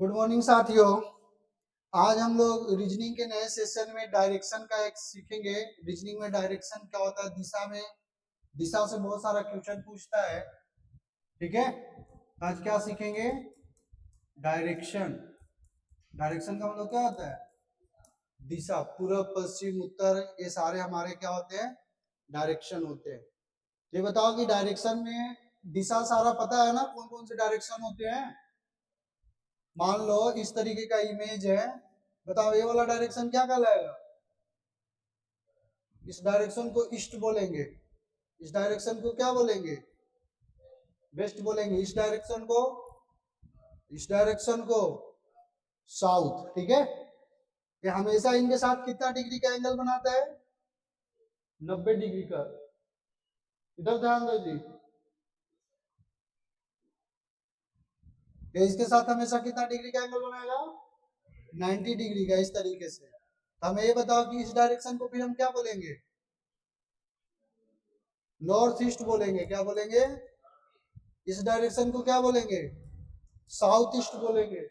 Good morning साथियों। आज हम लोग रीजनिंग के नए सेशन में डायरेक्शन का एक सीखेंगे। रीजनिंग में डायरेक्शन क्या होता है, दिशा में, दिशा से बहुत सारा क्वेश्चन पूछता है। ठीक है, आज क्या सीखेंगे? डायरेक्शन। डायरेक्शन का मतलब क्या होता है? दिशा, पूर्व पश्चिम उत्तर, ये सारे हमारे क्या होते हैं? डायरेक्शन होते हैं। ये बताओ कि डायरेक्शन में दिशा सारा पता है ना, कौन कौन से डायरेक्शन होते हैं? मान लो इस तरीके का इमेज है, बताओ ये वाला डायरेक्शन क्या कहलाएगा? इस डायरेक्शन को ईस्ट बोलेंगे, इस डायरेक्शन को क्या बोलेंगे? वेस्ट बोलेंगे, इस डायरेक्शन को साउथ। ठीक है, ये हमेशा इनके साथ कितना डिग्री का एंगल बनाता है? 90 डिग्री का। इधर ध्यान दो जी, ये इसके साथ हमेशा कितना डिग्री का एंगल बनाएगा? 90 डिग्री का। इस तरीके से हमें ये बताओ कि इस डायरेक्शन को फिर हम क्या बोलेंगे? नॉर्थ ईस्ट बोलेंगे। क्या बोलेंगे? इस डायरेक्शन को क्या बोलेंगे? साउथ ईस्ट बोलेंगे।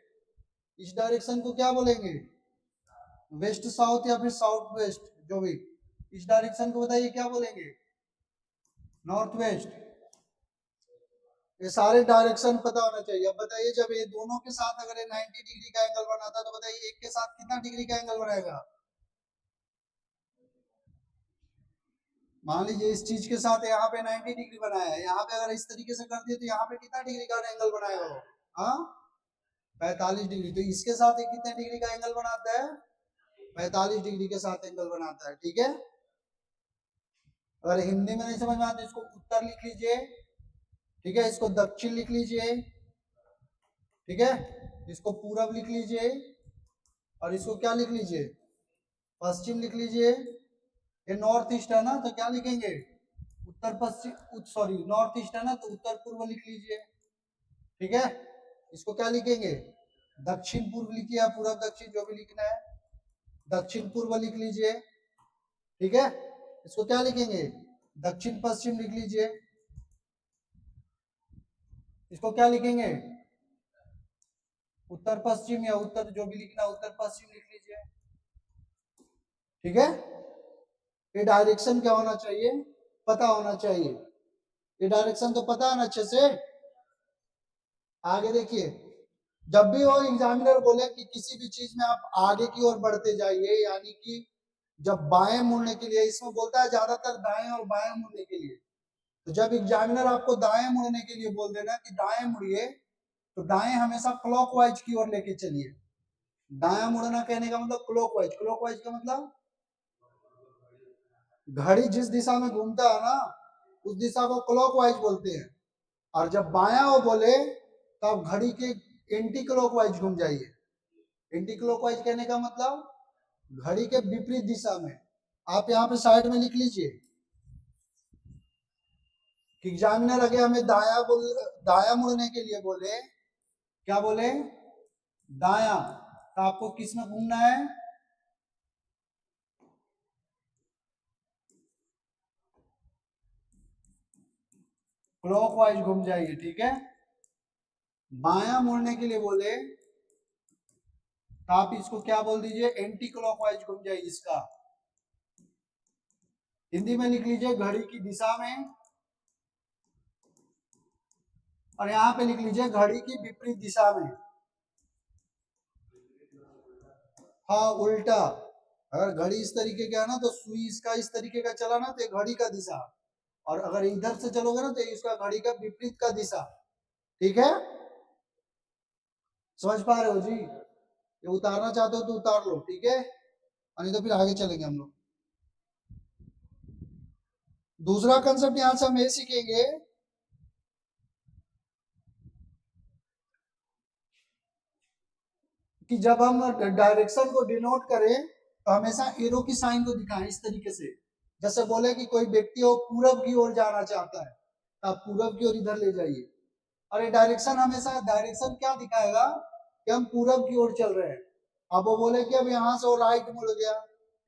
इस डायरेक्शन को क्या बोलेंगे? वेस्ट साउथ या फिर साउथ वेस्ट, जो भी। इस डायरेक्शन को बताइए क्या बोलेंगे? North west. ये सारे डायरेक्शन पता होना चाहिए। अब बताइए, जब ये दोनों के साथ अगर ये 90 डिग्री का एंगल बनाता है तो बताइए एक के साथ कितना डिग्री का एंगल बनाएगा? मान लीजिए इस चीज के साथ यहाँ पे 90 डिग्री बनाया है, यहाँ पे अगर इस तरीके से कर दिए तो यहाँ पे कितना डिग्री का एंगल बनाएगा वो? हाँ, 45 डिग्री। तो इसके साथ ये कितने डिग्री का एंगल बनाता है? 45 डिग्री के साथ एंगल बनाता है। ठीक है, अगर हिंदी में नहीं समझ में आता इसको उत्तर लिख लीजिए। ठीक है, इसको दक्षिण लिख लीजिए। ठीक है, इसको पूरब लिख लीजिए, और इसको क्या लिख लीजिए? पश्चिम लिख लीजिए। ये नॉर्थ ईस्ट है ना, तो क्या लिखेंगे? उत्तर पश्चिम, सॉरी नॉर्थ ईस्ट है ना, तो उत्तर पूर्व लिख लीजिए। ठीक है, इसको क्या लिखेंगे? दक्षिण पूर्व लिखिए, या पूरब दक्षिण जो भी लिखना है। दक्षिण पूर्व लिख लीजिए। ठीक है, इसको क्या लिखेंगे? दक्षिण पश्चिम लिख लीजिए। इसको क्या लिखेंगे? उत्तर पश्चिम, या उत्तर जो भी लिखना, उत्तर पश्चिम लिख लीजिए। ठीक है, ये डायरेक्शन क्या होना चाहिए? पता होना चाहिए। ये डायरेक्शन तो पता है ना अच्छे से। आगे देखिए, जब भी वो एग्जामिनर बोले कि किसी भी चीज में आप आगे की ओर बढ़ते जाइए, यानी कि जब बाएं मुड़ने के लिए, इसमें बोलता है ज्यादातर दाएं और बाएं मुड़ने के लिए। तो जब एग्जामिनर आपको दाएं मुड़ने के लिए बोल देना कि दाएं मुड़िए, तो दाएं हमेशा क्लॉकवाइज की ओर लेके चलिए। दाया मुड़ना कहने का मतलब क्लॉकवाइज। क्लॉकवाइज का मतलब घड़ी जिस दिशा में घूमता है ना, उस दिशा को क्लॉकवाइज बोलते हैं। और जब बाया वो बोले तब घड़ी के एंटी क्लॉकवाइज घूम जाइए। एंटी क्लॉकवाइज कहने का मतलब घड़ी के विपरीत दिशा में। आप यहाँ पे साइड में लिख लीजिए कि एग्जामिनर अगर हमें दाया मुड़ने के लिए बोले, क्या बोले? दाया, तो आपको किस में घूमना है? क्लॉकवाइज घूम जाइए। ठीक है, बाया मुड़ने के लिए बोले तो आप इसको क्या बोल दीजिए? एंटी क्लॉकवाइज घूम जाइए। इसका हिंदी में लिख लीजिए घड़ी की दिशा में, और यहाँ पे लिख लीजिए घड़ी की विपरीत दिशा में। हाँ, उल्टा। अगर घड़ी इस तरीके का है ना, तो सुई इसका इस तरीके का चला ना, तो घड़ी का दिशा। और अगर इधर से चलोगे ना, तो इसका घड़ी का विपरीत का दिशा। ठीक है, समझ पा रहे हो जी? ये उतारना चाहते हो तो उतार लो। ठीक है, और नहीं तो फिर आगे चलेंगे हम लोग। दूसरा कंसेप्ट यहां से हम ये सीखेंगे कि जब हम डायरेक्शन को डिनोट करें तो हमेशा एरो की साइन को दिखाएं इस तरीके से। जैसे बोले कि कोई व्यक्ति हो पूरब की ओर जाना चाहता है, तो आप पूरब की ओर इधर ले जाइए। और ये डायरेक्शन हमेशा डायरेक्शन क्या दिखाएगा? कि हम पूरब की ओर चल रहे हैं। अब वो बोले कि अब यहाँ से वो राइट मुड़ गया,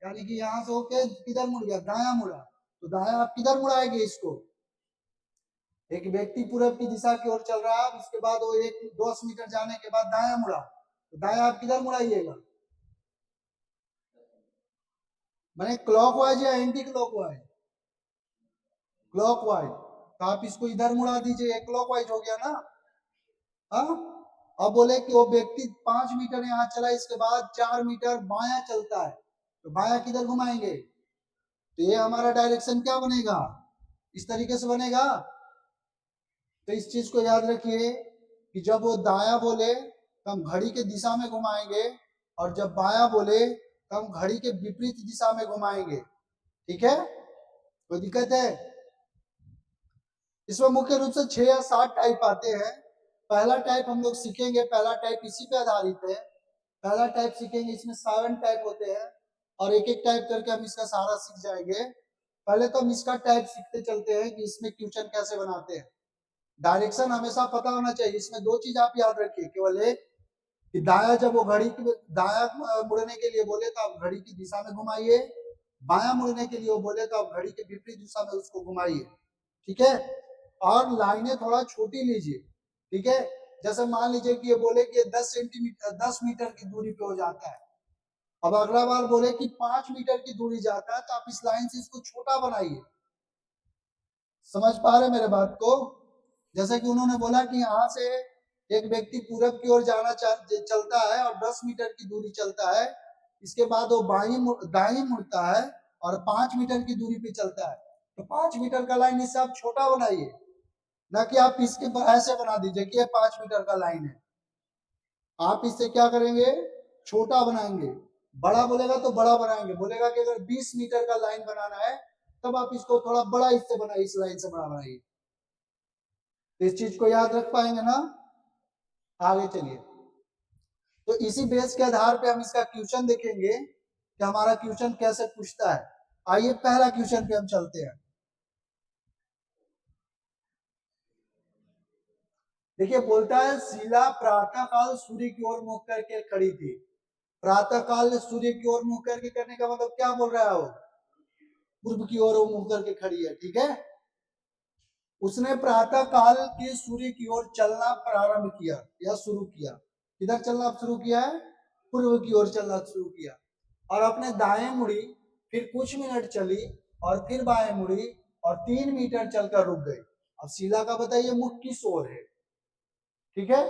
यानी कि यहाँ से होके किधर मुड़ गया? दाया मुड़ा। तो दाया आप किधर मुड़ाएंगे इसको? एक व्यक्ति पूरब की दिशा की ओर चल रहा है, उसके बाद वो 10 मीटर जाने के बाद दाया मुड़ा, तो दाएं आप किधर मुड़ाइएगा, मैंने क्लॉकवाइज या एंटी क्लॉकवाइज, क्लॉकवाइज, तो आप इसको इधर मुड़ा दीजिए, क्लॉकवाइज हो गया ना। हाँ, अब बोले कि वो व्यक्ति 5 मीटर यहाँ चला, इसके बाद 4 मीटर बायां चलता है, तो बायां किधर घुमाएंगे, तो ये हमारा डायरेक्शन क्या बनेगा, इस तरीके से बनेगा। तो इस चीज को याद रखिए कि जब वो दाया बोले तो हम घड़ी के दिशा में घुमाएंगे, और जब बाया बोले तो हम घड़ी के विपरीत दिशा में घुमाएंगे। ठीक है, कोई दिक्कत है? इसमें मुख्य रूप से 6 या 7 टाइप आते हैं। पहला टाइप हम लोग सीखेंगे, पहला टाइप इसी पे आधारित है। पहला टाइप सीखेंगे, इसमें 7 टाइप होते हैं, और एक एक टाइप करके हम इसका सारा सीख जाएंगे। पहले तो हम इसका टाइप सीखते चलते हैं कि इसमें क्वेश्चन कैसे बनाते हैं। डायरेक्शन हमेशा पता होना चाहिए। इसमें 2 चीज आप याद रखिए, केवल एक कि दाया जब वो घड़ी की दाया मुड़ने के लिए बोले तो आप घड़ी की दिशा में घुमाइए, बाया मुड़ने के लिए वो बोले तो आप घड़ी के विपरीत दिशा में उसको घुमाइए। ठीक है, और लाइनें थोड़ा छोटी लीजिए। ठीक है, जैसे मान लीजिए कि ये बोले कि 10 सेंटीमीटर 10 मीटर की दूरी पे हो जाता है, अब अगला बार बोले कि 5 मीटर की दूरी जाता है, तो आप इस लाइन से इसको छोटा बनाइए। समझ पा रहे मेरे बात को? जैसे कि उन्होंने बोला कि यहाँ से एक व्यक्ति पूरब की ओर जाना चलता है और 10 मीटर की दूरी चलता है, इसके बाद वो दाई मुड़ता है और 5 मीटर की दूरी पे चलता है, तो 5 मीटर का लाइन इससे आप छोटा बनाइए, ना कि आप इसके ऐसे बना दीजिए कि ये 5 मीटर का लाइन है। आप इससे क्या करेंगे, छोटा बनाएंगे। बड़ा बोलेगा तो बड़ा बनाएंगे, बोलेगा कि अगर 20 मीटर का लाइन बनाना है तब आप इसको थोड़ा बड़ा इससे बनाइए, इस लाइन से बड़ा बनाइए। इस चीज को याद रख पाएंगे ना? आगे चलिए, तो इसी बेस के आधार पे हम इसका क्वेश्चन देखेंगे कि हमारा क्वेश्चन कैसे पूछता है। आइए पहला क्वेश्चन पे हम चलते हैं। देखिए, बोलता है शीला प्रातः काल सूर्य की ओर मुख करके खड़ी थी। प्रातः काल सूर्य की ओर मुख करके करने का मतलब क्या बोल रहा है, वो पूर्व की ओर मुख करके खड़ी है। ठीक है, उसने प्रातः काल के सूर्य की ओर चलना प्रारंभ किया या शुरू किया। किधर चलना शुरू किया है, पूर्व की ओर चलना शुरू किया, और अपने दाएं मुड़ी, फिर कुछ मिनट चली और फिर बाएं मुड़ी और 3 मीटर चलकर रुक गई। अब शीला का बताइए मुख किस ओर है। ठीक है,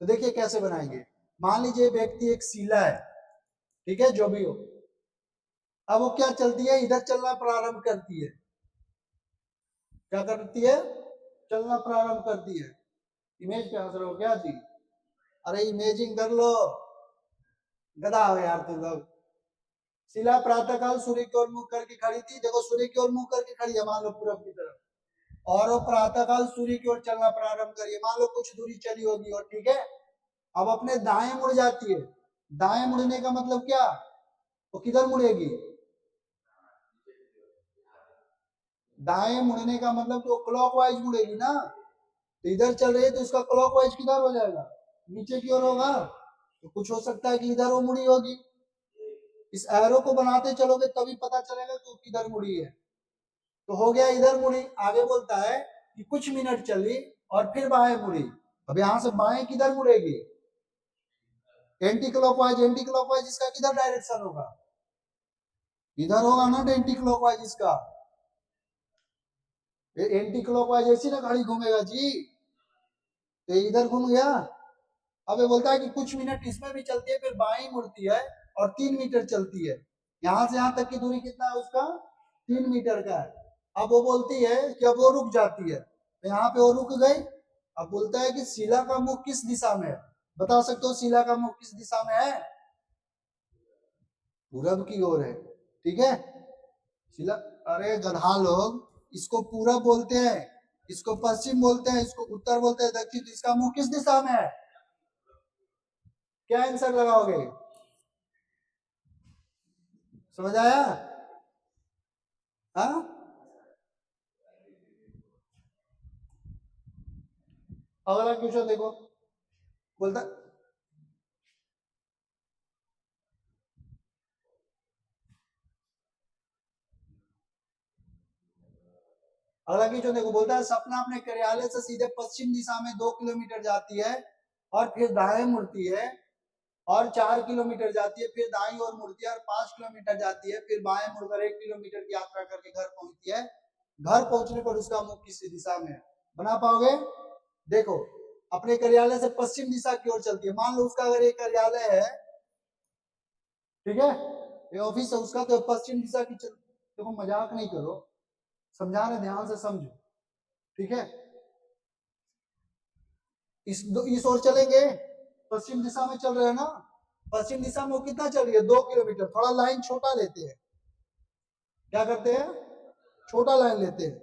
तो देखिए कैसे बनाएंगे। मान लीजिए व्यक्ति एक शीला है, ठीक है, जो भी हो, अब वो क्या चलती है, इधर चलना प्रारंभ करती है। क्या करती है, चलना प्रारंभ करती है। इमेज पे हंस रहे हो क्या जी? अरे इमेजिंग कर लो, गधा हो यार तुम लोग। शीला प्रातःकाल सूर्य की ओर मुख करके खड़ी थी। देखो सूर्य की ओर मुख करके खड़ी है, मान लो पूरब की तरफ, और वो प्रातःकाल सूर्य की ओर चलना प्रारंभ करिए, मान लो कुछ दूरी चली होगी, और ठीक है, अब अपने दाएं मुड़ जाती है। दाएं मुड़ने का मतलब क्या, वो किधर मुड़ेगी, दाएं मुड़ने का मतलब तो क्लॉकवाइज मुड़ेगी ना। तो इधर चल रही है तो उसका क्लॉकवाइज किधर हो जाएगा, नीचे की ओर होगा। तो कुछ हो सकता है कि इधर वो मुड़ी होगी, इस एरो को बनाते चलोगे तभी पता चलेगा कि किधर मुड़ी है। तो हो गया इधर मुड़ी। आगे बोलता है कि कुछ मिनट चली और फिर बाएं मुड़ी। अब यहां से बाएं किधर मुड़ेगी, एंटी क्लॉकवाइज। एंटी क्लॉकवाइज इसका किधर डायरेक्शन होगा, इधर होगा ना एंटी क्लॉकवाइज इसका। एंटी क्लॉकवाइज ऐसी ना घड़ी घूमेगा जी, तो इधर घूम गया। अब ये बोलता है कि कुछ मिनट इसमें भी चलती है, फिर बाएं मुड़ती है और 3 मीटर चलती है। यहां से यहां तक की दूरी कितना है उसका, 3 मीटर का है। अब वो बोलती है कि अब वो रुक जाती है, तो यहाँ पे वो रुक गई। अब बोलता है कि शीला का मुख किस दिशा में है, बता सकते हो शीला का मुख किस दिशा में है, पूरब की ओर है। ठीक है, शीला, अरे गधा लोग, इसको पूरब बोलते हैं, इसको पश्चिम बोलते हैं, इसको उत्तर बोलते हैं, दक्षिण। तो इसका मुख किस दिशा में है, क्या आंसर लगाओगे, समझ आया? हाँ, अगला क्वेश्चन देखो, बोलता अगला क्वेश्चन देखो, बोलता है सपना अपने कार्यालय से सीधे पश्चिम दिशा में 2 किलोमीटर जाती है और फिर दाएं मुड़ती है। और 4 किलोमीटर जाती है, फिर दाईं ओर मुड़ती है और 5 किलोमीटर जाती है, फिर बाएं मुड़कर 1 किलोमीटर की यात्रा करके घर पहुंचती है। घर पहुंचने पर उसका मुख किस दिशा में है? बना पाओगे? देखो, अपने कार्यालय से पश्चिम दिशा की ओर चलती है। मान लो उसका अगर एक कार्यालय है, ठीक है, ये ऑफिस है उसका, तो पश्चिम दिशा की देखो मजाक नहीं करो, समझा रहे, ध्यान से समझो, ठीक है। इस ओर चलेंगे, पश्चिम दिशा में चल रहे हैं ना, पश्चिम दिशा में वो कितना चल रही है? 2 किलोमीटर। थोड़ा लाइन छोटा लेते हैं, क्या करते हैं? छोटा लाइन लेते हैं।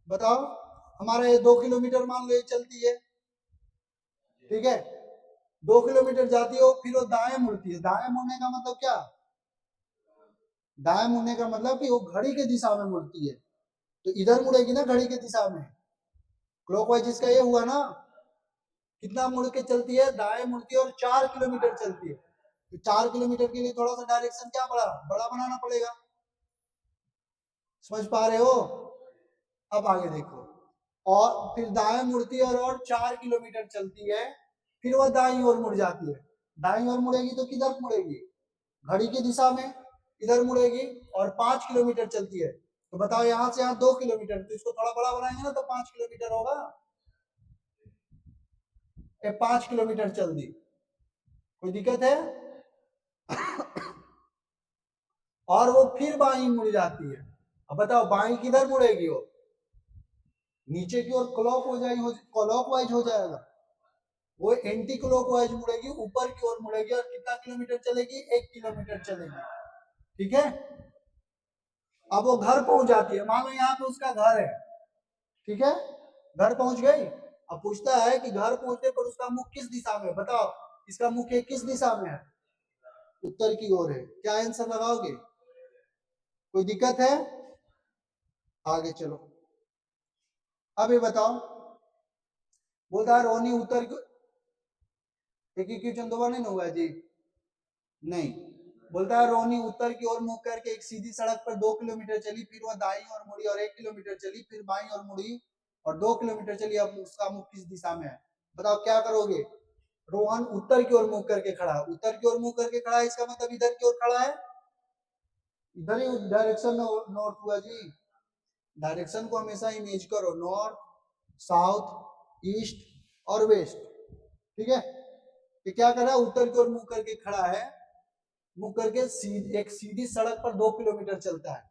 बताओ, हमारा ये 2 किलोमीटर मान लो ये चलती है, ठीक है, 2 किलोमीटर जाती है, फिर वो दाएं मुड़ती है। दाएं मुड़ने का मतलब क्या? दाएं मुड़ने का मतलब कि वो घड़ी के दिशा में मुड़ती है, तो इधर मुड़ेगी ना घड़ी के दिशा में, क्लॉकवाइज। इसका ये हुआ ना, कितना मुड़ के चलती है? दाएं मुड़ती है और 4 किलोमीटर चलती है। तो 4 किलोमीटर के लिए थोड़ा सा डायरेक्शन क्या बड़ा बड़ा बनाना पड़ेगा, समझ पा रहे हो? अब आगे देखो, और फिर दाएं मुड़ती है और 4 किलोमीटर चलती है, फिर वह दाईं ओर मुड़ जाती है। दाईं ओर मुड़ेगी तो किधर मुड़ेगी? घड़ी की दिशा में, इधर मुड़ेगी, और 5 किलोमीटर चलती है। तो बताओ, यहाँ से यहाँ 2 किलोमीटर, तो इसको थोड़ा बड़ा बनाएंगे ना तो 5 किलोमीटर होगा। 5 किलोमीटर चल दी, कोई दिक्कत है? और वो फिर बाईं मुड़ जाती है। अब बताओ बाईं किधर मुड़ेगी? वो नीचे की ओर क्लॉकवाइज हो जाएगा, वो एंटी क्लॉकवाइज मुड़ेगी, ऊपर की ओर मुड़ेगी, और कितना किलोमीटर चलेगी? 1 किलोमीटर चलेगी, ठीक है। अब वो घर पहुंच जाती है, मान लो यहाँ पे उसका घर है, ठीक है, घर पहुंच गई। अब पूछता है कि घर पहुंचने पर उसका मुख किस दिशा में? बताओ, इसका मुख किस दिशा में है? उत्तर की ओर है। क्या आंसर लगाओगे? कोई दिक्कत है? आगे चलो, अब ये बताओ, बोलता है रोनी उत्तर की, एक ही क्वेश्चन दोबारा नहीं हुआ जी, नहीं, बोलता है रोनी उत्तर की ओर मुख करके एक सीधी सड़क पर 2 किलोमीटर चली, फिर वह दाईं ओर मुड़ी और 1 किलोमीटर चली, फिर बाईं ओर मुड़ी और 2 किलोमीटर चली। अब उसका मुख किस दिशा में है? बताओ क्या करोगे? रोहन उत्तर की ओर मुख करके खड़ा है, उत्तर की ओर मुख करके खड़ा है, इसका मतलब इधर की ओर खड़ा है, इधर ही डायरेक्शन नॉर्थ हुआ जी। डायरेक्शन को हमेशा इमेज करो, नॉर्थ, साउथ, ईस्ट और वेस्ट, ठीक है। ये क्या कर रहा है? उत्तर की ओर मुंह करके खड़ा है, मुंह करके एक सीधी सड़क पर 2 किलोमीटर चलता है,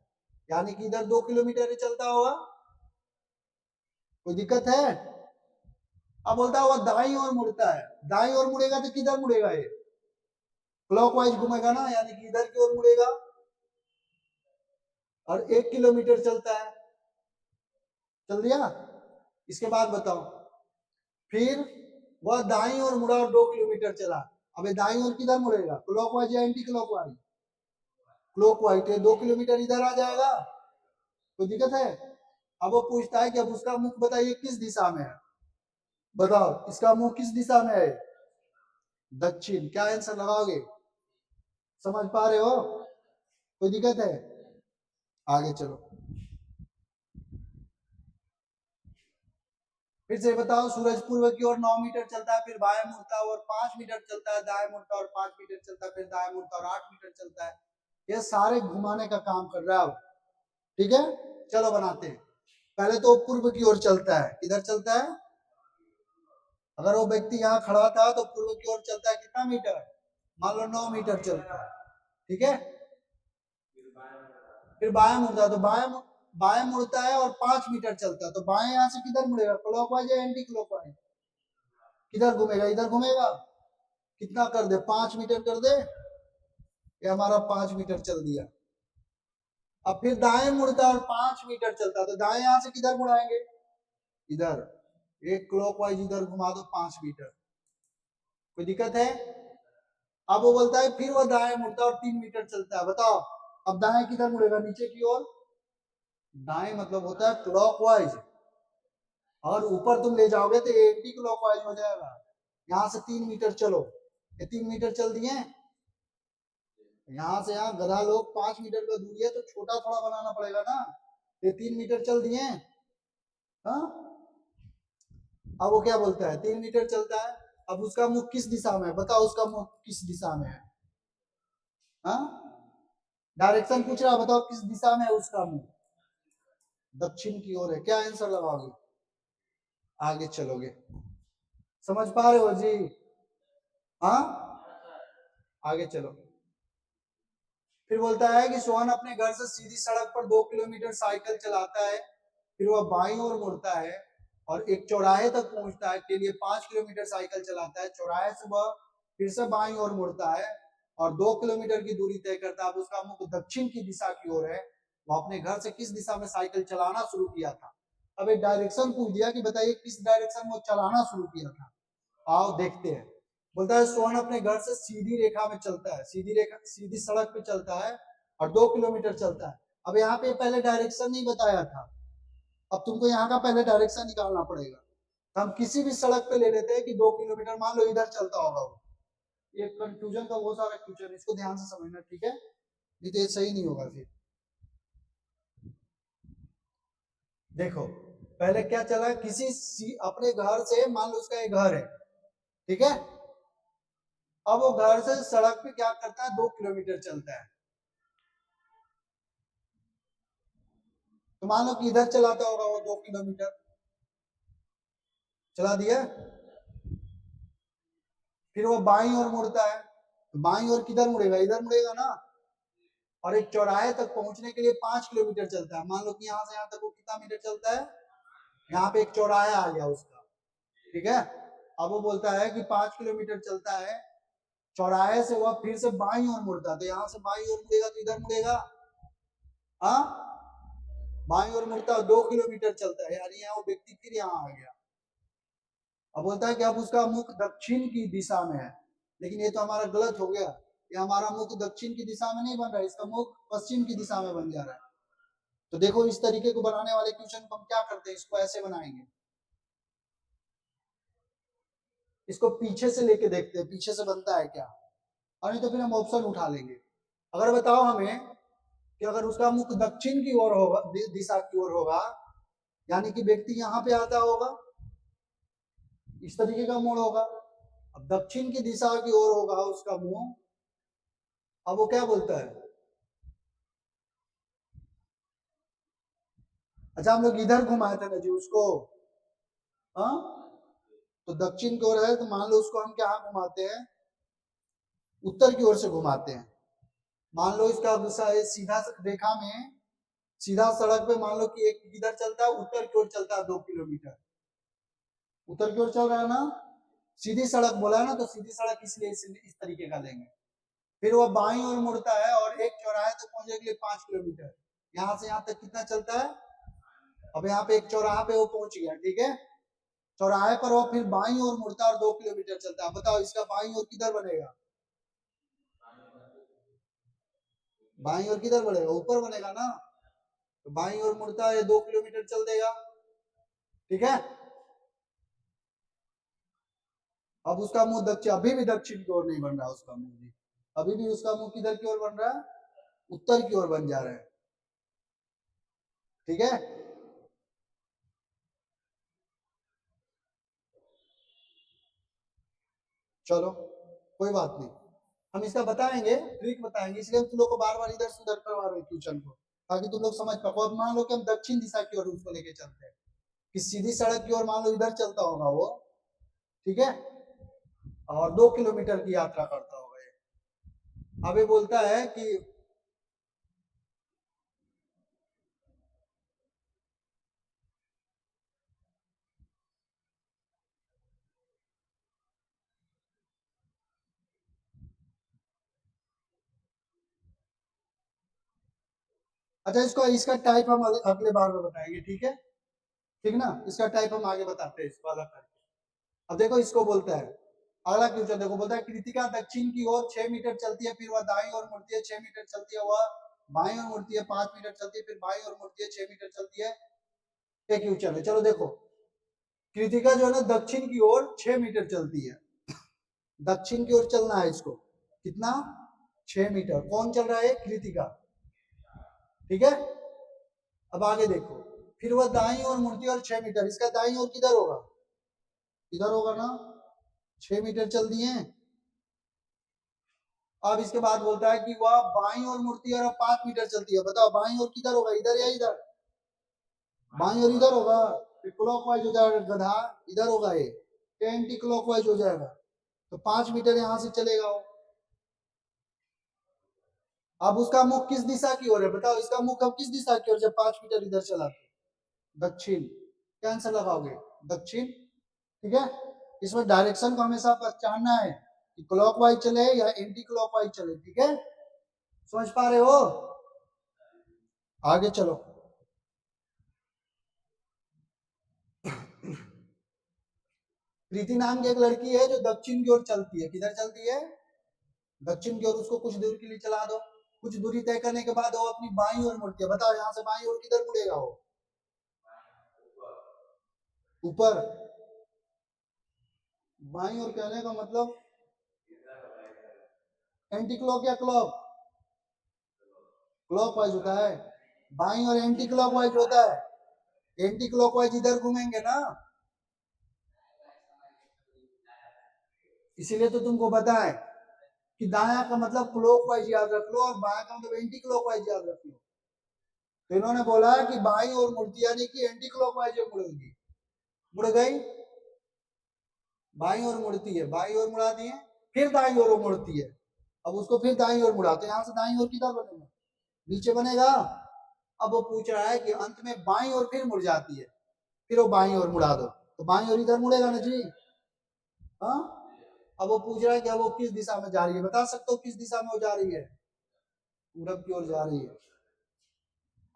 यानी कि इधर 2 किलोमीटर ही चलता होगा। कोई दिक्कत है? अब बोलता है वो दाईं ओर मुड़ता है, दाईं ओर मुड़ेगा तो किधर मुड़ेगा? ये क्लॉकवाइज घूमेगा ना, यानी कि इधर की ओर मुड़ेगा, और 1 किलोमीटर चलता है, चल दिया। इसके बाद बताओ, फिर वह दाईं ओर मुड़ा और 2 किलोमीटर चला। अबे दाईं ओर किधर मुड़ेगा? क्लॉकवाइज या एंटी क्लॉकवाइज? क्लॉकवाइज। 2 किलोमीटर इधर आ जाएगा, कोई दिक्कत है? अब वो पूछता है कि अब उसका मुख बताइए किस दिशा में है? बताओ इसका मुख किस दिशा में है? दक्षिण। क्या आंसर लगाओगे? समझ पा रहे हो? कोई दिक्कत है? आगे चलो, फिर से बताओ, सूरज पूर्व की ओर 9 मीटर चलता है, फिर बाएं मुड़ता है और 5 मीटर चलता है, दाएं मुड़ता है और 5 मीटर चलता है, फिर दाएं मुड़ता है और 8 मीटर चलता है। ये सारे घुमाने का काम कर रहा है, ठीक है। चलो बनाते हैं। पहले तो पूर्व की ओर चलता है, किधर चलता है? अगर वो व्यक्ति यहाँ खड़ा था तो पूर्व की ओर चलता है, कितना मीटर? मान लो 9 मीटर चलता है, ठीक है। फिर बाएं मुड़ता है, तो बाएं मुड़ता है और 5 मीटर चलता है, तो बाएं यहाँ से किधर मुड़ेगा? क्लॉकवाइज या एंटी क्लॉकवाइज? किधर घूमेगा? इधर घूमेगा। कितना कर दे? 5 मीटर कर दे। ये हमारा 5 मीटर चल दिया। अब फिर दाएं मुड़ता है और 5 मीटर चलता है, तो दाएं यहाँ से किधर मुड़ाएंगे? इधर। एक क्लॉकवाइज इधर घुमा दो 5 मीटर, कोई दिक्कत है? अब वो बोलता है फिर वो दाएं मुड़ता है और 3 मीटर चलता है। बताओ अब दाएं किधर मुड़ेगा? नीचे की ओर। दाएं मतलब होता है क्लॉकवाइज, और ऊपर तुम ले जाओगे तो एंटी क्लॉकवाइज हो जाएगा। यहाँ से 3 मीटर चलो, ये 3 मीटर चल दिए। यहाँ से यहाँ गधा लोग 5 मीटर का दूरी है तो छोटा थोड़ा बनाना पड़ेगा ना, ये 3 मीटर चल दिए। हाँ, अब वो क्या बोलता है? 3 मीटर चलता है, अब उसका मुख किस दिशा में है, बताओ उसका मुख किस दिशा में है? हाँ, डायरेक्शन पूछ रहा, बताओ किस दिशा में है उसका मुख? दक्षिण की ओर है। क्या आंसर लगाओगे? आगे चलोगे, समझ पा रहे हो जी? हाँ, आगे चलो। फिर बोलता है कि सोहन अपने घर से सीधी सड़क पर 2 किलोमीटर साइकिल चलाता है, फिर वह बाईं ओर मुड़ता है और एक चौराहे तक पहुंचता है, के लिए 5 किलोमीटर साइकिल चलाता है, चौराहे से वह फिर से बाईं ओर मुड़ता है और 2 किलोमीटर की दूरी तय करता है। अब उसका मुख दक्षिण की दिशा की ओर है। वह अपने घर से किस दिशा में साइकिल चलाना शुरू किया था? अब एक डायरेक्शन पूछ दिया कि बताइए किस डायरेक्शन में चलाना शुरू किया था। आओ देखते हैं। बोलता है सोहन अपने घर से सीधी रेखा में चलता है, सीधी रेखा, सीधी सड़क पे चलता है और 2 किलोमीटर चलता है। अब यहाँ पे पहले डायरेक्शन नहीं बताया था, अब तुमको यहाँ का पहले डायरेक्शन निकालना पड़ेगा। तो हम किसी भी सड़क पे ले लेते हैं कि 2 किलोमीटर, मान लो इधर चलता होगा वो। ये कंफ्यूजन का बहुत सारा क्वेश्चन, इसको ध्यान से समझना, ठीक है? नहीं तो ये सही नहीं होगा फिर। देखो पहले क्या चला, किसी अपने घर से, मान लो उसका एक घर है, ठीक है? अब वो घर से सड़क पे क्या करता है, 2 किलोमीटर चलता है। तो मान लो कि इधर चलाता होगा वो 2 किलोमीटर चला दिया, फिर वो बाईं ओर मुड़ता है। तो बाईं ओर किधर मुड़ेगा, इधर मुड़ेगा ना। और एक चौराहे तक पहुंचने के लिए 5 किलोमीटर चलता है। मान लो कि यहाँ से यहाँ तक वो कितना मीटर चलता है, यहाँ पे एक चौराहा आ गया उसका, ठीक है? अब वो बोलता है कि 5 किलोमीटर चलता है, चौराहे से वह फिर से बाईं ओर मुड़ता है। तो यहाँ से बाईं ओर मुड़ेगा तो इधर मुड़ेगा, हाँ, बाईं ओर मुड़ता है, 2 किलोमीटर चलता है, यानी यहाँ वो व्यक्ति फिर यहाँ आ गया। अब बोलता है कि अब उसका मुख दक्षिण की दिशा में है, लेकिन ये तो हमारा गलत हो गया। ये हमारा मुख दक्षिण की दिशा में नहीं बन रहा है, इसका मुख पश्चिम की दिशा में बन जा रहा है। तो देखो इस तरीके को बनाने वाले क्वेश्चन को हम क्या करते हैं, इसको ऐसे बनाएंगे, इसको पीछे से लेके देखते हैं पीछे से बनता है क्या, और नहीं तो फिर हम ऑप्शन उठा लेंगे। अगर बताओ हमें कि अगर उसका मुख दक्षिण की ओर होगा, दिशा की ओर होगा, यानी कि व्यक्ति यहाँ पे आता होगा, इस तरीके का मोड़ होगा। अब दक्षिण की दिशा की ओर होगा उसका मुंह, अब वो क्या बोलता है, अच्छा हम लोग इधर घुमाए थे ना जी उसको, हाँ, तो दक्षिण की ओर है, तो मान लो उसको हम क्या घुमाते हैं, उत्तर की ओर से घुमाते हैं। मान लो इसका सीधा रेखा में, सीधा सड़क पे मान लो कि एक किधर चलता है, उत्तर की ओर चलता है 2 किलोमीटर, उत्तर की ओर चल रहा है ना, सीधी सड़क बोला है ना, तो सीधी सड़क इसलिए इस तरीके का लेंगे। फिर वो बाईं ओर मुड़ता है और एक चौराहे तक पहुंचने के लिए 5 किलोमीटर, यहाँ से यहाँ तक कितना चलता है। अब यहाँ पे एक चौराहा पे वो पहुंच गया, ठीक है? चौराहे पर वो फिर बाईं ओर मुड़ता है और 2 किलोमीटर चलता है। बताओ इसका बाईं ओर किधर बनेगा, बाईं ओर किधर बनेगा, ऊपर बनेगा ना। तो बाईं ओर मुड़ता है, 2 किलोमीटर चल देगा, ठीक है? अब उसका मुंह दक्षिण, अभी भी दक्षिण की ओर नहीं बन रहा उसका मुंह जी, अभी भी उसका मुंह किधर की ओर बन रहा है, उत्तर की ओर बन जा रहा है, ठीक है? चलो कोई बात नहीं, हम इसका बताएंगे, ट्रिक बताएंगे, इसलिए हम तुम लोग को बार बार इधर से उधर करवा रहे हैं क्वेश्चन को, ताकि तुम लोग समझ पाओ। अब मान लो कि हम दक्षिण दिशा की ओर उसको लेके चलते हैं, कि सीधी सड़क की ओर मान लो इधर चलता होगा वो, ठीक है, और 2 किलोमीटर की यात्रा करता होगा ये। अब ये बोलता है कि अच्छा इसको, इसका टाइप हम अगले बार में बताएंगे, ठीक है? ठीक ना, इसका टाइप हम आगे बताते हैं इसको अलग करके। अब देखो इसको बोलता है, अगला क्वेश्चन देखो, बोलता है कृतिका दक्षिण की ओर 6 मीटर चलती है, फिर वह दाईं ओर मुड़ती है, 6 मीटर चलती है, वह बाईं ओर मुड़ती है, 5 मीटर चलती है, फिर बाईं ओर मुड़ती है, 6 मीटर चलती है। एक क्वेश्चन है, चलो देखो, कृतिका जो है ना दक्षिण की ओर 6 मीटर चलती है, दक्षिण की ओर चलना है इसको, कितना, 6 मीटर। कौन चल रहा है, कृतिका, ठीक है? अब आगे देखो, फिर वह दाईं ओर मुड़ती है और 6 मीटर, इसका दाईं ओर किधर होगा, इधर होगा ना, 6 मीटर चल दिए। अब इसके बाद बोलता है कि वह बाईं ओर मुड़ती है और 5 मीटर चलती है। बताओ बाईं ओर किधर होगा, इधर या इधर? बाईं ओर इधर होगा, क्लॉकवाइज हो जाएगा गधा, इधर होगा ये, एंटी क्लॉकवाइज हो जाएगा। तो 5 मीटर यहां से चलेगा वो। अब उसका मुख किस दिशा की ओर है? बताओ इसका मुख अब किस दिशा की ओर जब 5 मीटर इधर चला? दक्षिण। क्या आंसर लगाओगे? दक्षिण। ठीक है, इसमें डायरेक्शन को हमेशा पहचानना है कि क्लॉकवाइज चले या एंटी क्लॉकवाइज चले। ठीक है, समझ पा रहे हो? आगे चलो। प्रीति नाम की एक लड़की है जो दक्षिण की ओर चलती है। किधर चलती है? दक्षिण की ओर। उसको कुछ दूर के लिए चला दो। कुछ दूरी तय करने के बाद वो अपनी बाईं ओर मुड़ती है। बताओ यहाँ से बाईं ओर किधर मुड़ेगा वो? ऊपर। बाईं ओर कहने का मतलब एंटी क्लॉक या क्लॉक? क्लॉकवाइज होता है। बाईं ओर एंटी क्लॉकवाइज होता है। एंटी क्लॉकवाइज इधर घूमेंगे ना, इसीलिए तो तुमको पता है कि दाया का मतलब क्लॉकवाइज याद रख लो और बाया का मतलब एंटी क्लॉकवाइज याद रख लो। तो इन्होंने बोला कि बाईं ओर मुड़ती, यानी कि एंटी क्लॉकवाइज मुड़ेगी। मुड़ गई, बाईं ओर मुड़ती है, बाईं ओर मुड़ा दिए, फिर दाईं ओर मुड़ती है। अब उसको फिर दाईं ओर मुड़ाते हैं। यहाँ से दाईं ओर किधर बनेगा? नीचे बनेगा। अब वो पूछ रहा है कि अंत में बाईं ओर फिर मुड़ जाती है, फिर वो बाईं ओर मुड़ा दो, तो बाईं ओर इधर मुड़ेगा ना जी। हाँ, अब वो पूछ रहा है कि अब वो किस दिशा में जा रही है? बता सकते हो किस दिशा में वो जा रही है? पूरब की ओर जा रही है।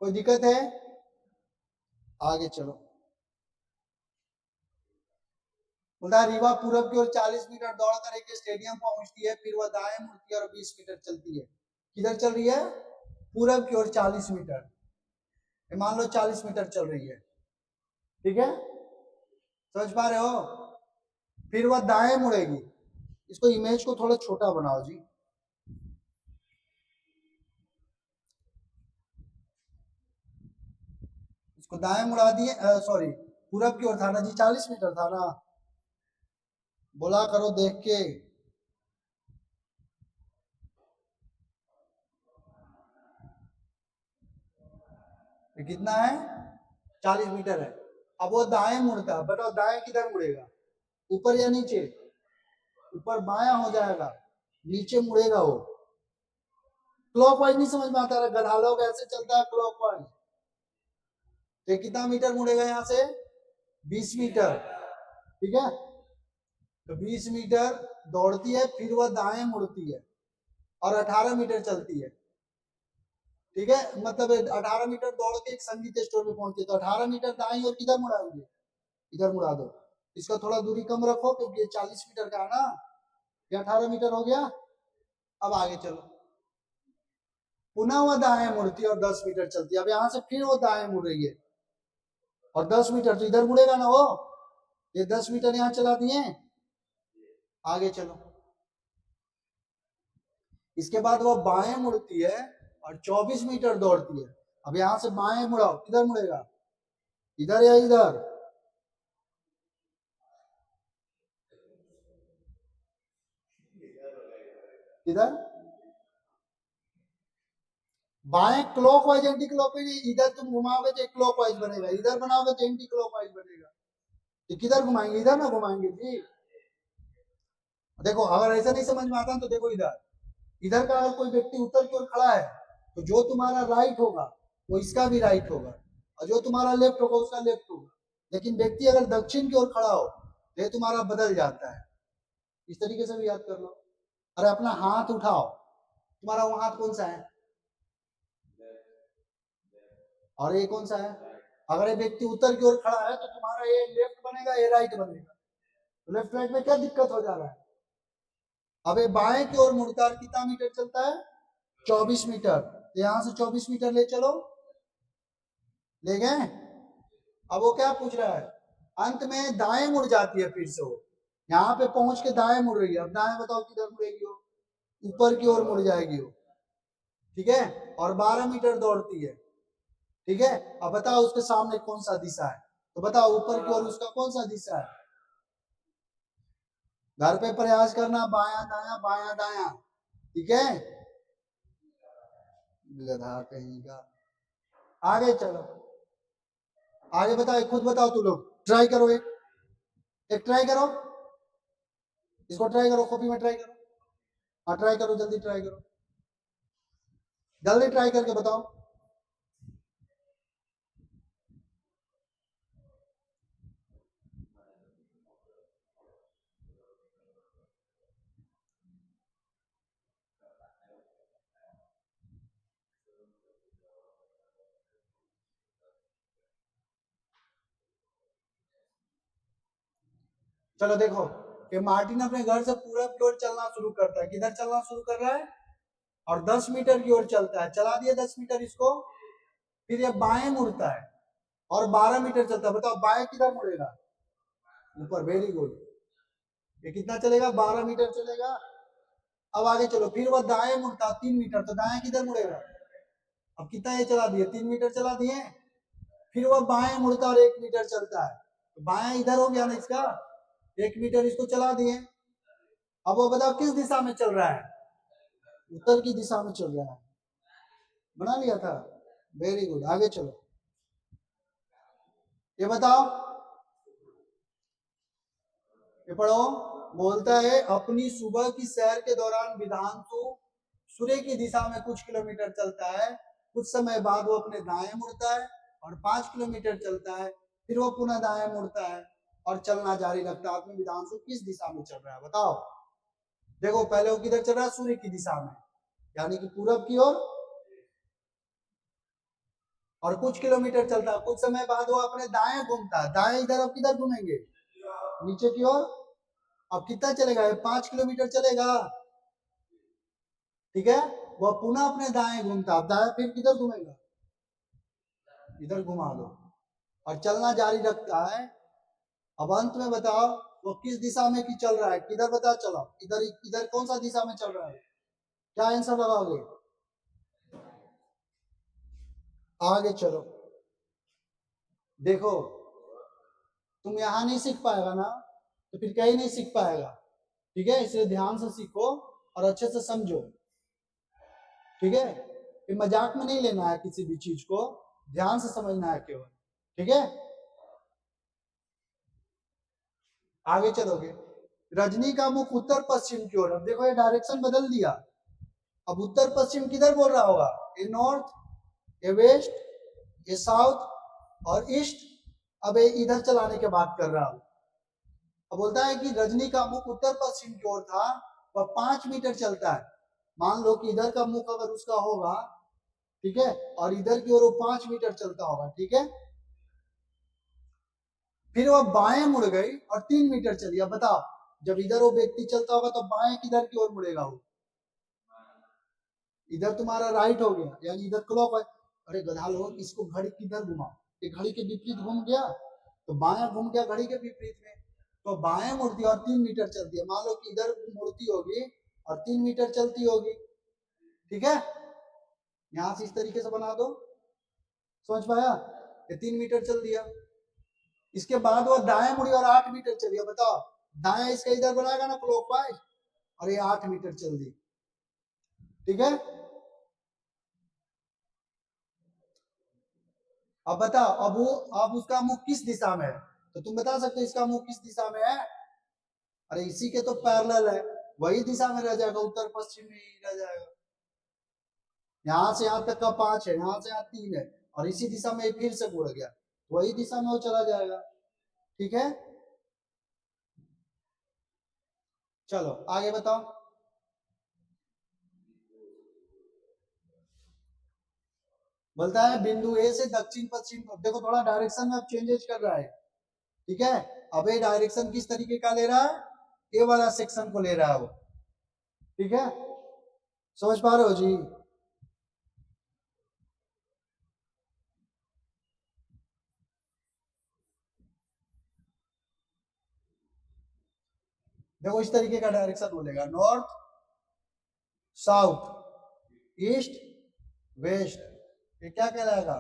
कोई दिक्कत है? आगे चलो। बोलता है रीवा पूरब की ओर 40 मीटर दौड़कर एक स्टेडियम पहुंचती है, फिर वह दाएं मुड़ती है और 20 मीटर चलती है। किधर चल रही है? पूरब की ओर 40 मीटर। मान लो 40 मीटर चल रही है। ठीक है, समझ पा रहे हो? फिर वह दाएं मुड़ेगी। इसको इमेज को थोड़ा छोटा बनाओ जी। इसको दाएं मुड़ा दिए, सॉरी पूरब की ओर था ना जी, 40 मीटर था ना, बोला करो देख के। कितना है? 40 मीटर है। अब वो दाएं मुड़ता, बताओ दाएं किधर मुड़ेगा? ऊपर या नीचे? ऊपर बाया हो जाएगा, नीचे मुड़ेगा वो। क्लॉकवाइज नहीं समझ में आता है? गधा लोग ऐसे चलता है क्लॉकवाइज। तो कितना मीटर मुड़ेगा यहाँ से? 20 मीटर। ठीक है, तो 20 मीटर दौड़ती है, फिर वह दाएं मुड़ती है और 18 मीटर चलती है। ठीक है, मतलब 18 मीटर दौड़ के एक संगीत स्टोर में पहुंचे, तो 18 मीटर दाएं और किधर मुड़ाएंगे? इधर मुड़ा दो। इसका थोड़ा दूरी कम रखो क्योंकि ये 40 मीटर का है ना, ये 18 मीटर हो गया। अब आगे चलो। पुनः वह दाएं मुड़ती है और 10 मीटर चलती है। अब यहाँ से फिर वो दाएं मुड़ रही है और 10 मीटर तो इधर मुड़ेगा ना वो। ये 10 मीटर यहाँ चला दिए। आगे चलो। इसके बाद वो बाएं मुड़ती है और 24 मीटर दौड़ती है। अब यहाँ से बाएं मुड़ाओ, किधर मुड़ेगा? इधर या इधर? इधर। बाएं क्लॉकवाइज एंटी क्लॉकवाइज, इधर तुम घुमाओगे तो क्लॉकवाइज बनेगा, इधर बनाओगे तो एंटी क्लॉकवाइज बनेगा। तो किधर घुमाएंगे? इधर ना घुमाएंगे जी। देखो अगर ऐसा नहीं समझ में आता तो देखो इधर, इधर का अगर कोई व्यक्ति उत्तर की ओर खड़ा है तो जो तुम्हारा राइट होगा वो इसका भी राइट होगा, और जो तुम्हारा लेफ्ट होगा उसका लेफ्ट होगा। लेकिन व्यक्ति अगर दक्षिण की ओर खड़ा हो तो ये तुम्हारा बदल जाता है। इस तरीके से भी याद कर लो। अरे अपना हाथ उठाओ, तुम्हारा वो हाथ कौन सा है और ये कौन सा है? अगर ये व्यक्ति उत्तर की ओर खड़ा है तो तुम्हारा ये लेफ्ट बनेगा, ये राइट बनेगा। तो लेफ्ट राइट में क्या दिक्कत हो जा रहा है? अब ये बाएं की ओर मुड़कर कितना मीटर चलता है? 24 मीटर। तो यहां से 24 मीटर ले चलो, ले गए। अब वो क्या पूछ रहा है? अंत में दाएं मुड़ जाती है, फिर से वो यहाँ पे पहुंच के दाएं मुड़ रही है। अब दाएं बताओ किधर मुड़ेगी वो? ऊपर की ओर मुड़ जाएगी वो। ठीक है, और 12 मीटर दौड़ती है। ठीक है, अब बताओ उसके सामने कौन सा दिशा है? तो बताओ ऊपर की ओर उसका कौन सा दिशा है? घर पे प्रयास करना बायां दायां बायां दायां, ठीक है। गधा कहीं का। आगे चलो, आगे बताओ, खुद बताओ, तू लोग ट्राई करो, एक ट्राई करो, इसको ट्राई करो, कॉपी में ट्राई करो। हाँ ट्राई करो, जल्दी ट्राई करो, जल्दी ट्राई करके बताओ। चलो देखो कि मार्टिन अपने घर से पूरब की ओर चलना शुरू करता है। किधर चलना शुरू कर रहा है? और 10 मीटर की ओर चलता है। चला दिया 10 मीटर इसको, फिर ये बाएं मुड़ता है और 12 मीटर चलता है। बताओ बाएं किधर मुड़ेगा? ऊपर। Very good. ये कितना चलेगा? 12 मीटर चलेगा। अब आगे चलो, फिर वह दाएं मुड़ता 3 मीटर, तो दाएं किधर मुड़ेगा? अब कितना ये चला दिए? 3 मीटर चला दिए। फिर वह बाएं मुड़ता और 1 मीटर चलता है, तो बाएं इधर हो गया ना इसका, 1 मीटर इसको चला दिए। अब वो बताओ किस दिशा में चल रहा है? उत्तर की दिशा में चल रहा है। बना लिया था? Very good. आगे चलो, ये बताओ, ये पढ़ो। बोलता है अपनी सुबह की सैर के दौरान विधांशु सूर्य की दिशा में कुछ किलोमीटर चलता है। कुछ समय बाद वो अपने दाएं मुड़ता है और 5 किलोमीटर चलता है। फिर वो पुनः दाएं मुड़ता है और चलना जारी रखता है। अपने विधांशु किस दिशा में चल रहा है? बताओ। देखो पहले वो किधर चल रहा है? सूर्य की दिशा में, यानी कि पूरब की ओर, और कुछ किलोमीटर चलता है। कुछ समय बाद वो अपने दाएं घूमता है। दाएं इधर, अब किधर घूमेंगे? नीचे की ओर। अब कितना चलेगा? 5 किलोमीटर चलेगा, ठीक है। वह पुनः अपने दाएं घूमता है। दाएं फिर किधर घूमेगा? इधर घुमा दो और चलना जारी रखता है। अब अंत में बताओ वो किस दिशा में की चल रहा है? किधर बताओ? चलो इधर, इधर कौन सा दिशा में चल रहा है? क्या आंसर लगाओगे? आगे चलो, देखो तुम यहां नहीं सीख पाएगा ना, तो फिर कहीं नहीं सीख पाएगा, ठीक है। इसलिए ध्यान से सीखो और अच्छे से समझो, ठीक है। फिर मजाक में नहीं लेना है किसी भी चीज को, ध्यान से समझना है केवल, ठीक है। आगे चलोगे, रजनी का मुख उत्तर पश्चिम की ओर। अब देखो ये डायरेक्शन बदल दिया। अब उत्तर पश्चिम किधर बोल रहा होगा? ए नॉर्थ, ए वेस्ट, ए साउथ और ईस्ट। अब ये इधर चलाने के बात कर रहा हूं। अब बोलता है कि रजनी का मुख उत्तर पश्चिम की ओर था, वह 5 मीटर चलता है। मान लो कि इधर का मुख अगर उसका होगा, ठीक है, और इधर की ओर वो 5 मीटर चलता होगा, ठीक है। फिर वह बाएं मुड़ गई और 3 मीटर चली। अब बताओ जब इधर वो व्यक्ति चलता होगा तो बाएं किधर की ओर मुड़ेगा? वो इधर तुम्हारा राइट हो गया, यानी इधर क्लॉक है। अरे गधा लोग, इसको घड़ी किधर घुमाओ? ये घड़ी के विपरीत घूम गया, तो बायां घूम गया घड़ी के विपरीत में, तो बाएं मुड़ती और 3 मीटर चलती है। मान लो कि इधर मुड़ती होगी और 3 मीटर चलती होगी, ठीक है। यहां से इस तरीके से बना दो, समझ पाया? ये 3 मीटर चल दिया। इसके बाद वो दाएं मुड़ी और 8 मीटर चली। बताओ दाएं इसका इधर बनाएगा ना क्लॉकवाइज, और ये 8 मीटर चल दी, ठीक है। अब बताओ, अब उसका मुख किस दिशा में है? तो तुम बता सकते हो इसका मुख किस दिशा में है? अरे इसी के तो पैरेलल है, वही दिशा में रह जाएगा, उत्तर पश्चिम में ही रह जाएगा। यहाँ से यहाँ तक का 5 है, यहाँ से यहाँ 3 है, और इसी दिशा में फिर से मुड़ गया, वही दिशा में वो चला जाएगा, ठीक है। चलो आगे बताओ। बोलता है बिंदु ए से दक्षिण पश्चिम। देखो थोड़ा डायरेक्शन में अब चेंजेस कर रहा है, ठीक है। अब ये डायरेक्शन किस तरीके का ले रहा है? ए वाला सेक्शन को ले रहा है वो, ठीक है। समझ पा रहे हो जी? देखो इस तरीके का डायरेक्शन बोलेगा, नॉर्थ साउथ ईस्ट वेस्ट। ये क्या कहलाएगा?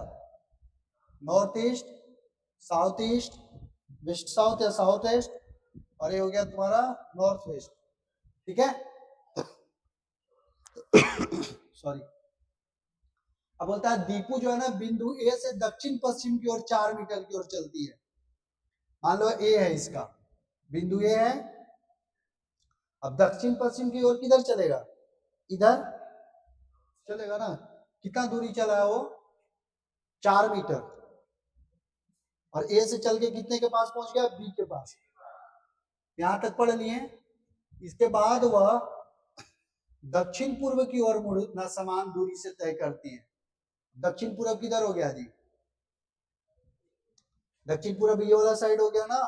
North east, south east, west south या साउथ ईस्ट, और ये हो गया तुम्हारा नॉर्थ वेस्ट। ठीक है, सॉरी। अब बोलता है दीपू जो है ना बिंदु ए से दक्षिण पश्चिम की ओर 4 मीटर की ओर चलती है। मान लो ए है इसका, बिंदु ए है, अब दक्षिण पश्चिम की ओर किधर चलेगा, इधर चलेगा ना। कितना दूरी चला है वो, 4 मीटर, और ए से चल के कितने के पास पहुंच गया, बी के पास। यहां तक पढ़ लिए। इसके बाद वह दक्षिण पूर्व की ओर मुड़ना समान दूरी से तय करती है। दक्षिण पूर्व किधर हो गया जी, दक्षिण पूर्व ये वाला साइड हो गया ना।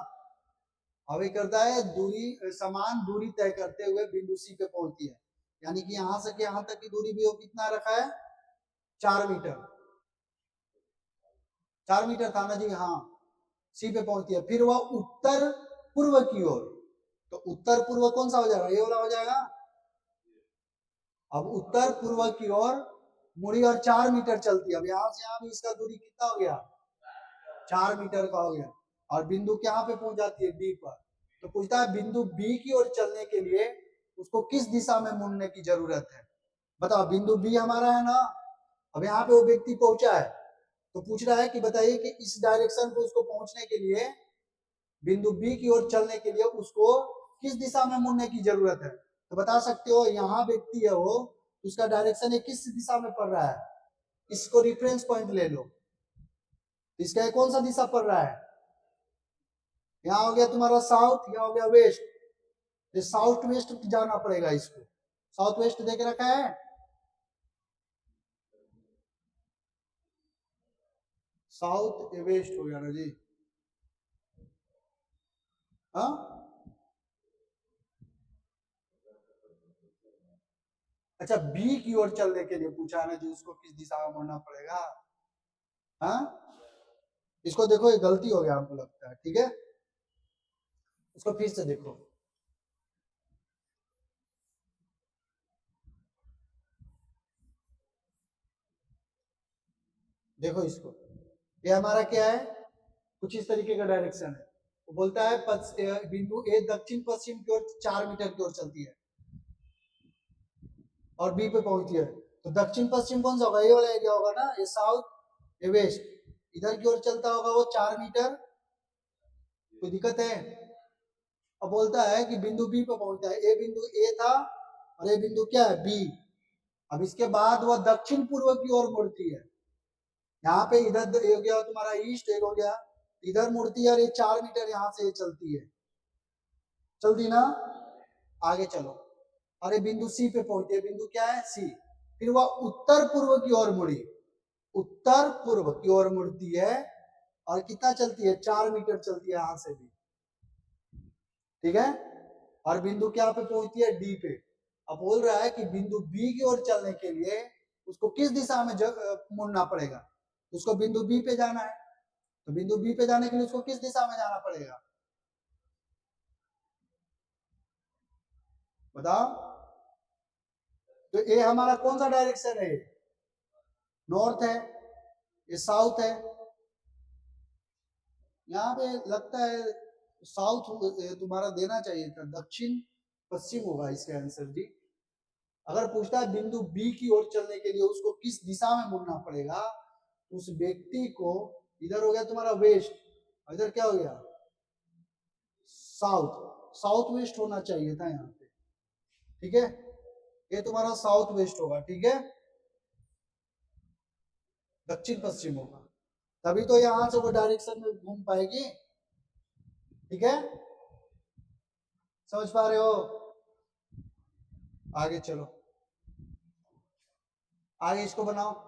अब ये करता है दूरी, समान दूरी तय करते हुए बिंदु सी पे पहुंचती है। यानी कि यहां से यहां तक की दूरी भी वो कितना रखा है, 4 मीटर। 4 मीटर था ना जी, हाँ। सी पे पहुंचती है, फिर वह उत्तर पूर्व की ओर, तो उत्तर पूर्व कौन सा हो जाएगा, ये वाला हो जाएगा। अब उत्तर पूर्व की ओर मुड़ी और 4 मीटर चलती है। अब यहां से यहां भी इसका दूरी कितना हो गया, 4 मीटर का हो गया। और बिंदु कहां पे पहुंच जाती है, बी पर। तो पूछता है बिंदु बी की ओर चलने के लिए उसको किस दिशा में मुड़ने की जरूरत है। बताओ, बिंदु बी हमारा है ना। अब यहाँ पे वो व्यक्ति पहुंचा है, तो पूछ रहा है कि बताइए कि इस डायरेक्शन को उसको पहुंचने के लिए, बिंदु बी की ओर चलने के लिए उसको किस दिशा में मुड़ने की जरूरत है। तो बता सकते हो, यहाँ व्यक्ति है वो, उसका डायरेक्शन है किस दिशा में पड़ रहा है, इसको रिफरेंस पॉइंट ले लो। इसका कौन सा दिशा पड़ रहा है, यहाँ हो गया तुम्हारा साउथ, यहाँ हो गया वेस्ट। ये साउथ वेस्ट जाना पड़ेगा इसको। साउथ वेस्ट देख रखा है, साउथ वेस्ट हो गया ना जी, हाँ। अच्छा, बी की ओर चलने के लिए पूछा ना जी, उसको किस दिशा में मुड़ना पड़ेगा। हाँ, इसको देखो, ये गलती हो गया हमको लगता है। ठीक है, इसको फिर से देखो। देखो इसको, ये हमारा क्या है, कुछ इस तरीके का डायरेक्शन है। वो बोलता है बिंदु ए दक्षिण पश्चिम की ओर 4 मीटर की ओर चलती है और बी पे पहुंचती है। तो दक्षिण पश्चिम कौन सा होगा, ये वाला एरिया होगा ना, ये साउथ, ये वेस्ट। इधर की ओर चलता होगा वो 4 मीटर। कोई दिक्कत है। अब बोलता है कि बिंदु बी पे पहुंचता है। ए बिंदु ए था और ये बिंदु क्या है, बी। अब इसके बाद वह दक्षिण पूर्व की ओर मुड़ती है। यहाँ पे इधर हो गया तुम्हारा ईस्ट, एक हो गया इधर मुड़ती है, और ये 4 मीटर यहाँ से चलती है। चलती ना, आगे चलो। और ये बिंदु सी पे पहुंचती है, बिंदु क्या है, सी। फिर वह उत्तर पूर्व की ओर मुड़ी, उत्तर पूर्व की ओर मुड़ती है, और कितना चलती है, 4 मीटर चलती है यहां से भी। ठीक है, और बिंदु क्या पे पहुंचती है, डी पे। अब बोल रहा है कि बिंदु बी की ओर चलने के लिए उसको किस दिशा में मुड़ना पड़ेगा। उसको बिंदु बी पे जाना है, तो बिंदु बी पे जाने के लिए उसको किस दिशा में जाना पड़ेगा, बताओ। तो ये हमारा कौन सा डायरेक्शन है, नॉर्थ है, ये साउथ है। यहाँ पे लगता है साउथ तुम्हारा देना चाहिए था, दक्षिण पश्चिम होगा इसका आंसर जी। अगर पूछता है बिंदु बी की ओर चलने के लिए उसको किस दिशा में मुड़ना पड़ेगा, उस व्यक्ति को, इधर हो गया तुम्हारा वेस्ट, इधर क्या हो गया, साउथ। साउथ वेस्ट होना चाहिए था यहाँ पे। ठीक है, ये तुम्हारा साउथ वेस्ट होगा। ठीक है, दक्षिण पश्चिम होगा, तभी तो यहां से वो डायरेक्शन में घूम पाएगी। ठीक है, समझ पा रहे हो। आगे चलो, आगे इसको बनाओ।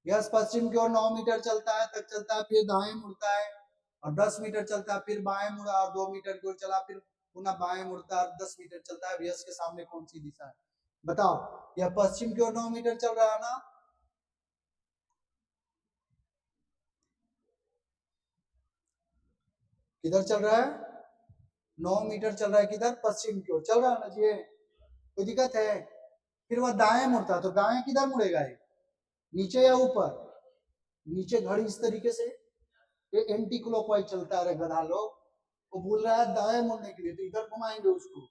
यस पश्चिम की ओर 9 मीटर चलता है, तक चलता है, फिर दाएं मुड़ता है और 10 मीटर चलता है, फिर बाएं मुड़ा और 2 मीटर की ओर चला, फिर पुनः बाएं मुड़ता है और 10 मीटर चलता है। यस के सामने कौन सी दिशा है, बताओ। यह पश्चिम की ओर 9 मीटर चल रहा है ना, किधर चल रहा है, 9 मीटर चल रहा है, किधर, पश्चिम की ओर चल रहा है ना जी। कोई दिक्कत है। फिर वह दाएं मुड़ता है, तो दाएं किधर मुड़ेगा, नीचे या ऊपर, नीचे। घड़ी इस तरीके से ये एंटी क्लॉकवाइज चलता है, गधा लोग। वो बोल रहा है दाएं मुड़ने के लिए, तो इधर घुमाएंगे उसको।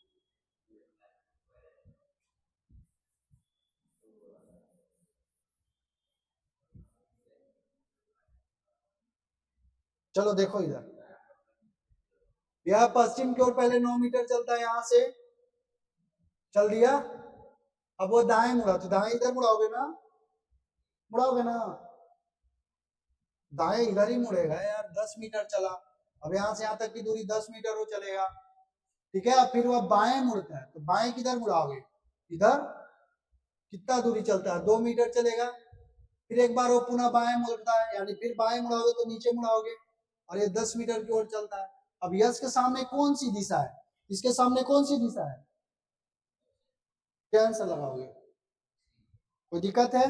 चलो देखो इधर, यह पश्चिम की ओर पहले 9 मीटर चलता है, यहां से चल दिया। अब वो दाएं मुड़ा, तो दाएं इधर मुड़ाओगे ना, मुड़ाओगे ना, दाएं इधर ही मुड़ेगा यार। 10 मीटर चला, अब यहां से यहां तक की दूरी 10 मीटर हो चलेगा, ठीक है। अब फिर वह बाएं मुड़ता है, तो बाएं किधर मुड़ाओगे, इधर। कितना दूरी चलता है, 2 मीटर चलेगा। फिर एक बार वो पुनः बाएं मुड़ता है, यानी फिर बाएं मुड़ाओगे तो नीचे मुड़ाओगे, और ये 10 मीटर की ओर चलता है। अब यश के सामने कौन सी दिशा है, इसके सामने कौन सी दिशा है, क्या आंसर लगाओगे? कोई दिक्कत है?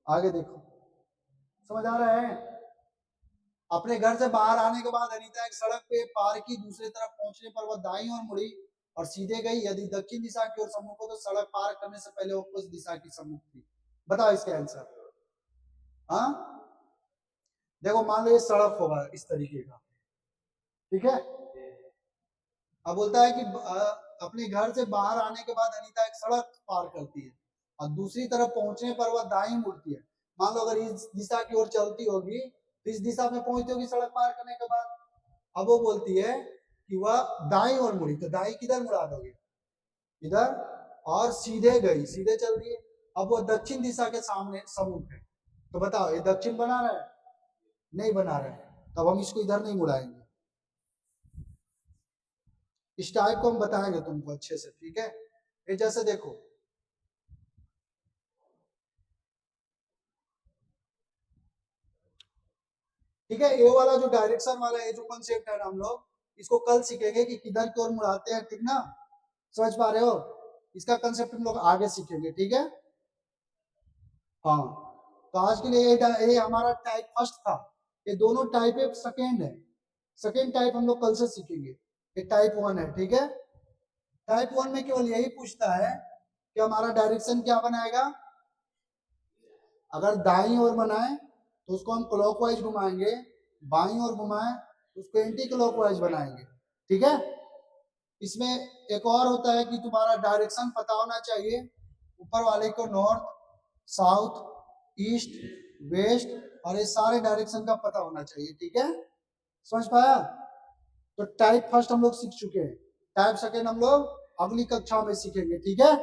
आगे देखो, समझ आ रहा है? अपने घर से बाहर आने के बाद अनीता एक सड़क पे पार की, दूसरी तरफ पहुंचने पर वह दाईं ओर मुड़ी और सीधे गई। यदि दक्षिण दिशा की ओर सम्मुख हो तो सड़क पार करने से पहले वो उस दिशा की सम्मुख थी। बताओ इसका आंसर। हाँ, देखो मान लो ये सड़क होगा इस तरीके का, ठीक है। अब बोलता है कि अपने घर से बाहर आने के बाद अनीता एक सड़क पार करती है और दूसरी तरफ पहुंचने पर वह दाईं मुड़ती है। मान लो अगर इस दिशा की ओर चलती होगी तो इस दिशा में पहुंचती होगी सड़क पार करने के बाद। अब वो बोलती है कि वह दाईं ओर मुड़ी, तो दाईं किधर मुड़ा दोगे, इधर, और सीधे गई, सीधे चल रही है। अब वो दक्षिण दिशा के सामने सम्मुख है, तो बताओ ये दक्षिण बना रहा है, नहीं बना रहा है, तब हम इसको इधर नहीं मुड़ाएंगे। इस टाइप को हम बताएंगे तुमको अच्छे से, ठीक है। ये जैसे देखो, ठीक है, ये वाला जो डायरेक्शन वाला है, जो कॉन्सेप्ट है हम लोग इसको कल सीखेंगे कि किधर की ओर मुड़ाते हैं, ठीक ना, समझ पा रहे हो? इसका कंसेप्ट हम लोग आगे सीखेंगे, ठीक है। हाँ, तो आज के लिए ये हमारा टाइप फर्स्ट था, ये दोनों टाइप सेकेंड है। सेकेंड टाइप हम लोग कल से सीखेंगे, ये टाइप 1 है, ठीक है। टाइप 1 में केवल यही पूछता है कि हमारा डायरेक्शन क्या बनाएगा। अगर दाईं ओर बनाए तो उसको हम क्लॉकवाइज घुमाएंगे, बाईं ओर घुमाए तो उसको एंटी क्लॉकवाइज बनाएंगे, ठीक है। इसमें एक और होता है कि तुम्हारा डायरेक्शन पता होना चाहिए, ऊपर वाले को नॉर्थ, साउथ, ईस्ट, वेस्ट और ये सारे डायरेक्शन का पता होना चाहिए, ठीक है। समझ पाया? तो टाइप फर्स्ट हम लोग सीख चुके हैं, टाइप सेकेंड हम लोग अगली कक्षा में सीखेंगे, ठीक है।